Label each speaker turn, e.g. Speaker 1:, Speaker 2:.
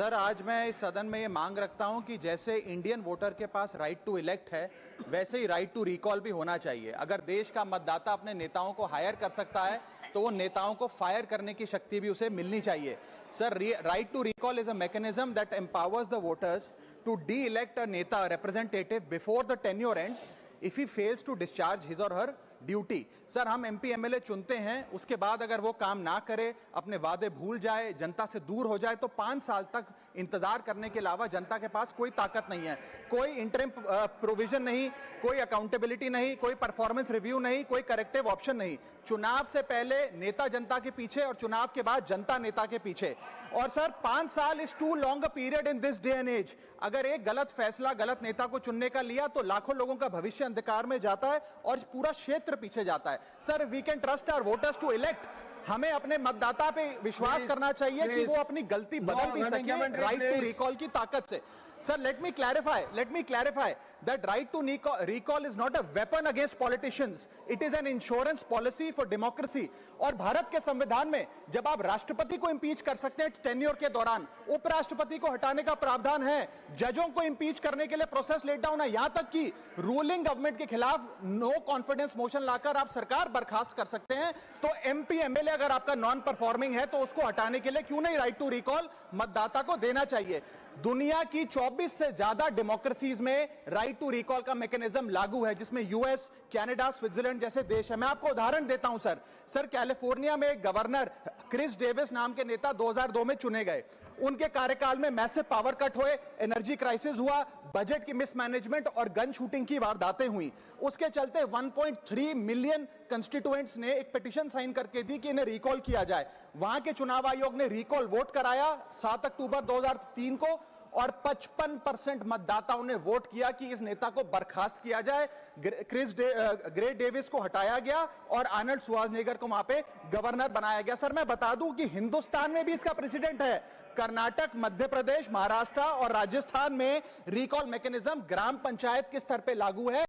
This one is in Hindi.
Speaker 1: सर, आज मैं इस सदन में ये मांग रखता हूं कि जैसे इंडियन वोटर के पास राइट टू इलेक्ट है, वैसे ही राइट टू रिकॉल भी होना चाहिए। अगर देश का मतदाता अपने नेताओं को हायर कर सकता है तो वो नेताओं को फायर करने की शक्ति भी उसे मिलनी चाहिए। Sir, right to recall is a mechanism that empowers the voters to de elect a नेता representative before the tenure ends if he fails to discharge his or her duty. Sir, हम एमपी एमएलए चुनते हैं, उसके बाद अगर वो काम ना करे, अपने वादे भूल जाए, जनता से दूर हो जाए, तो 5 साल तक इंतजार करने के अलावा जनता के पास कोई ताकत नहीं है। कोई इंटरिम प्रोविजन नहीं, कोई अकाउंटेबिलिटी नहीं, कोई परफॉर्मेंस रिव्यू नहीं, कोई करेक्टिव ऑप्शन नहीं। चुनाव से पहले नेता जनता के पीछे और चुनाव के बाद जनता नेता के पीछे। और सर, 5 साल is too long a period in this day and age. अगर एक गलत फैसला गलत नेता को चुनने का लिया तो लाखों लोगों का भविष्य अंधकार में जाता है और पूरा क्षेत्र पीछे जाता है। Sir, we can trust our voters to elect. हमें अपने मतदाता पे विश्वास करना चाहिए कि वो अपनी गलती बदल भी सके राइट टू रिकॉल की ताकत से। Sir, let me clarify that right to recall is not a weapon against politicians. It is an insurance policy for democracy. और भारत के संविधान में जब आप राष्ट्रपति को इंपीच कर सकते हैं टेन्योर के दौरान, उपराष्ट्रपति को हटाने का प्रावधान है, जजों को इंपीच करने के लिए प्रोसेस लेट डाउन है, यहां तक कि रूलिंग गवर्नमेंट के खिलाफ नो कॉन्फिडेंस मोशन लाकर आप सरकार बर्खास्त कर सकते हैं। तो एमपी एमएलए अगर आपका नॉन परफॉर्मिंग है तो उसको हटाने के लिए क्यों नहीं राइट टू रिकॉल मतदाता को देना चाहिए। दुनिया की 24 से ज्यादा डेमोक्रेसीज में राइट टू रिकॉल का मैकेनिज्म लागू है, जिसमें यूएस, कनाडा, स्विट्जरलैंड जैसे देश है। मैं आपको उदाहरण देता हूं सर, कैलिफोर्निया में एक गवर्नर क्रिस डेविस नाम के नेता 2002 में चुने गए। उनके कार्यकाल में मैसिव पावर कट हुए, एनर्जी क्राइसिस हुआ, बजट की मिसमैनेजमेंट और गन शूटिंग की वारदातें हुई। उसके चलते 1.3 मिलियन कंस्टिट्यूएंट्स ने एक पिटीशन साइन करके दी कि इन्हें रिकॉल किया जाए। वहां के चुनाव आयोग ने रिकॉल वोट कराया 7 अक्टूबर 2003 को और 55% मतदाताओं ने वोट किया कि इस नेता को बर्खास्त किया जाए। ग्रे डेविस को हटाया गया और आर्नल्ड श्वार्ज़नेगर को वहां पे गवर्नर बनाया गया। सर, मैं बता दूं कि हिंदुस्तान में भी इसका प्रेसिडेंट है। कर्नाटक, मध्य प्रदेश, महाराष्ट्र और राजस्थान में रिकॉल मैकेनिज्म ग्राम पंचायत के स्तर पे लागू है।